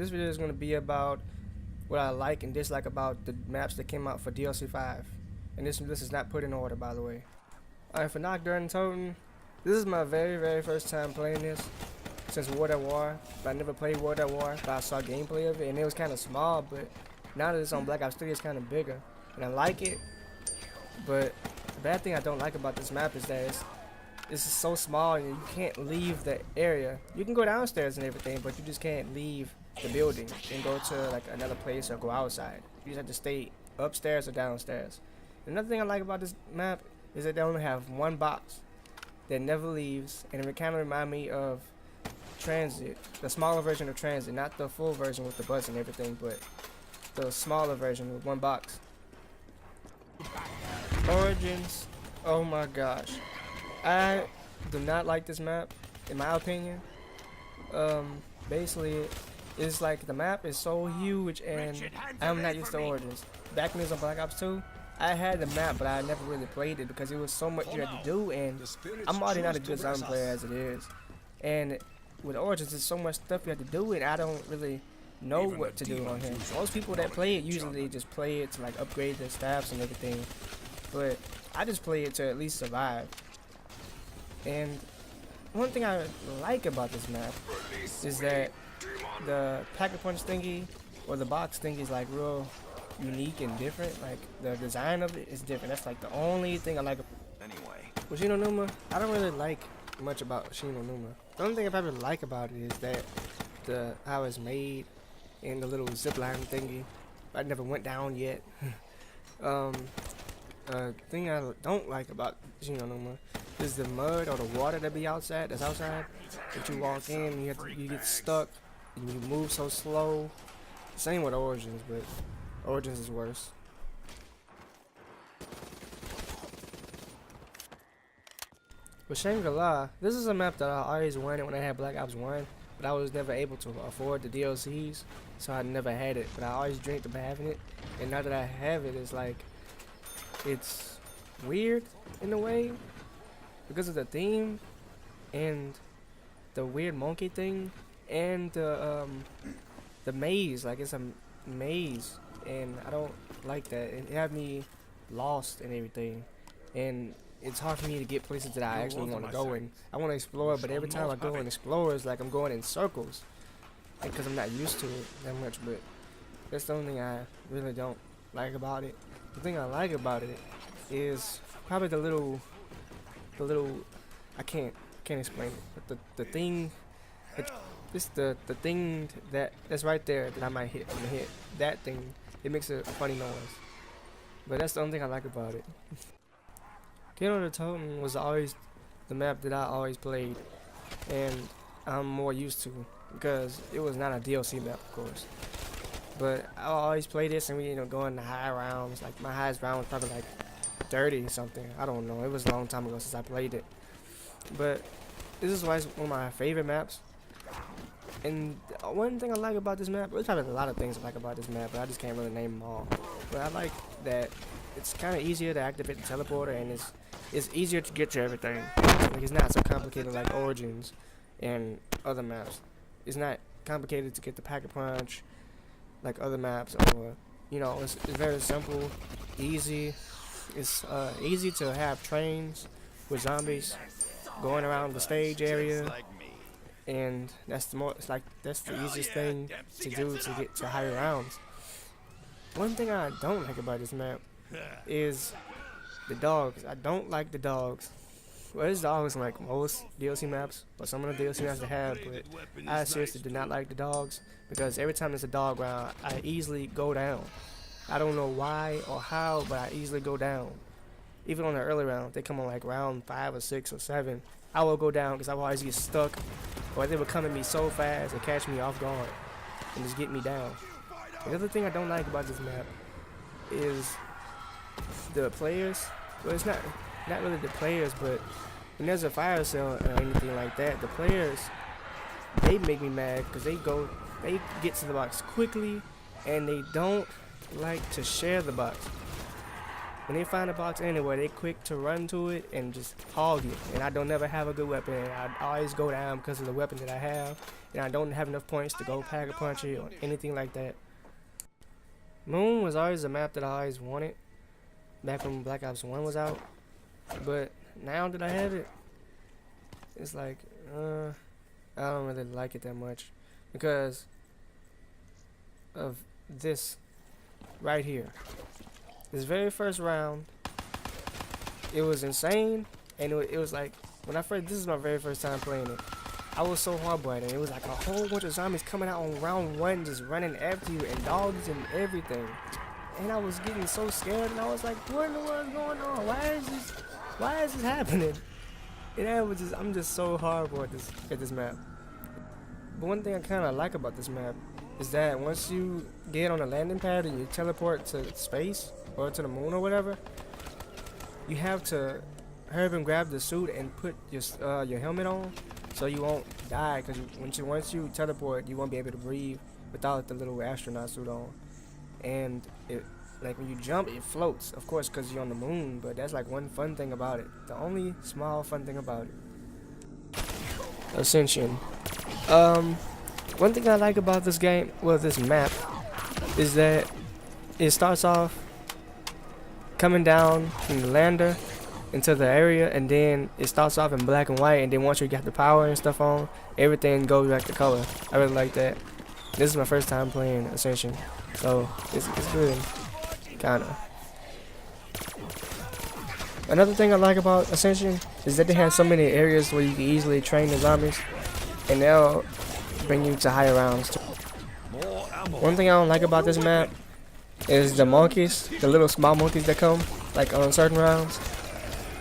This video is going to be about what I like and dislike about the maps that came out for DLC 5. And this is not put in order, by the way. Alright, for Nocturne Totem, this is my very first time playing this since World at War. But I never played World at War, but I saw gameplay of it and it was kind of small, but now that it's on Black Ops 3 it's kind of bigger. And I like it, but the bad thing I don't like about this map is that it's just so small and you can't leave the area. You can go downstairs and everything, but you just can't leave the building and go to like another place or go outside. You just have to stay upstairs or downstairs. Another thing I like about this map is that they only have one box that never leaves, and it kind of remind me of Transit, the smaller version of Transit, not the full version with the bus and everything, but the smaller version with one box. Origins, oh my gosh, I do not like this map, in my opinion. Basically, it's like the map is so huge and I'm not used to Origins. Back when it was on Black Ops 2, I had the map, but I never really played it because it was so much you had to do, and I'm already not a good zombie player as it is. And with Origins, there's so much stuff you have to do, and I don't really know what to do on here. Most people that play it usually just play it to like upgrade their staffs and everything, but I just play it to at least survive. And one thing I like about this map is that the pack-a-punch thingy or the box thingy is like real unique and different. Like the design of it is different. That's like the only thing I like. Anyway, with Shino Numa, I don't really like much about Shino Numa. The only thing I probably like about it is that how it's made and the little zipline thingy. I never went down yet. Thing I don't like about Shino Numa is the mud or the water that be outside. That's outside. That you walk in, and you get stuck, and you move so slow. Same with Origins, but Origins is worse. With Shangri-La, this is a map that I always wanted when I had Black Ops 1, but I was never able to afford the DLCs, so I never had it. But I always dreamed of having it, and now that I have it, it's like it's weird in a way because of the theme and the weird monkey thing and the maze. Like it's a maze, and I don't like that. It had me lost and everything, and it's hard for me to get places that I actually want to go in. I want to explore, but every time I go and explore, it's like I'm going in circles, because I'm not used to it that much. But that's the only thing I really don't like about it. The thing I like about it is probably the little I can't explain it, but the thing, it's the thing that's right there that I might hit. I'm gonna hit that thing. It makes a funny noise, but that's the only thing I like about it. Kino the Totem was always the map that I always played, and I'm more used to because it was not a DLC map, of course. But I always play this, and we ended up going to high rounds. Like my highest round was probably like 30 something. I don't know. It was a long time ago since I played it. But this is why it's one of my favorite maps. And one thing I like about this map, there's probably a lot of things I like about this map, but I just can't really name them all. But I like that it's kind of easier to activate the teleporter, and it's easier to get to everything. Like it's not so complicated like Origins and other maps. It's not complicated to get the pack-a-punch like other maps, or you know, it's very simple, easy. It's easy to have trains with zombies going around the stage area, and that's the easiest thing to do to get to higher rounds. One thing I don't like about this map is the dogs. I don't like the dogs. Well, there's dogs in like most DLC maps, or some of the DLC maps they have, but I seriously do not like the dogs because every time there's a dog round, I easily go down. I don't know why or how, but I easily go down. Even on the early round, they come on like round 5 or 6 or 7, I will go down because I will always get stuck, or they will come at me so fast and catch me off guard and just get me down. The other thing I don't like about this map is the players. Well, it's not really the players, but when there's a fire sale or anything like that, the players, they make me mad because they get to the box quickly and they don't like to share the box. when they find a box anywhere, they quick to run to it and just hog it. And I don't never have a good weapon. I always go down because of the weapon that I have, and I don't have enough points to go pack a punch it or anything like that. Moon was always a map that I always wanted back when Black Ops 1 was out, but now that I have it, it's like I don't really like it that much because of this right here. This very first round, it was insane, and it was like when this is my very first time playing it. I was so horrible at it. It was like a whole bunch of zombies coming out on round 1, just running after you, and dogs and everything. And I was getting so scared, and I was like, what in the world is going on? Why is this happening? And I'm just so horrible at this map. But one thing I kind of like about this map is that once you get on a landing pad and you teleport to space or to the moon or whatever, you have to hurry up and grab the suit and put your helmet on so you won't die, because once you teleport, you won't be able to breathe without the little astronaut suit on. And like when you jump, it floats, of course, because you're on the moon, but that's like one fun thing about it. The only small fun thing about it. Ascension. One thing I like about this game, well, this map, is that it starts off coming down from the lander into the area, and then it starts off in black and white, and then once you get the power and stuff on, everything goes back to color. I really like that. This is my first time playing Ascension, so it's good, kinda. Another thing I like about Ascension is that they have so many areas where you can easily train the zombies, and they'll bring you to higher rounds too. One thing I don't like about this map is the monkeys, the little small monkeys that come like on certain rounds.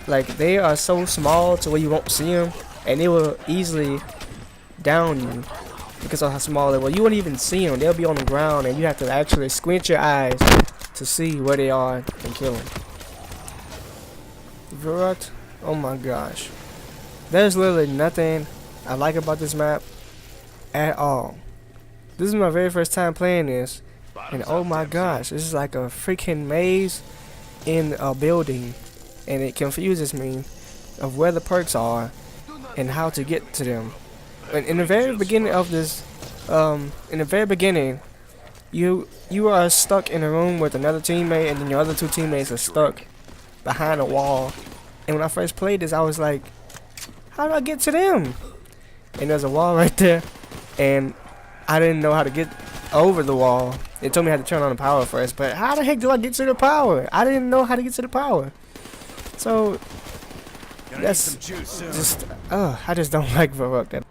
Like, they are so small to where you won't see them, and they will easily down you because of how small they were. You won't even see them. They'll be on the ground, and you have to actually squint your eyes to see where they are and kill them. But, oh my gosh. There's literally nothing I like about this map at all. This is my very first time playing this, and oh my gosh, this is like a freaking maze in a building, and it confuses me of where the perks are and how to get to them. And in the very beginning of this, you are stuck in a room with another teammate, and then your other two teammates are stuck behind a wall. And when I first played this, I was like, how do I get to them? And there's a wall right there, and I didn't know how to get over the wall. They told me I had to turn on the power first, but how the heck do I get to the power? I didn't know how to get to the power. So that's just, I just don't like Varrock.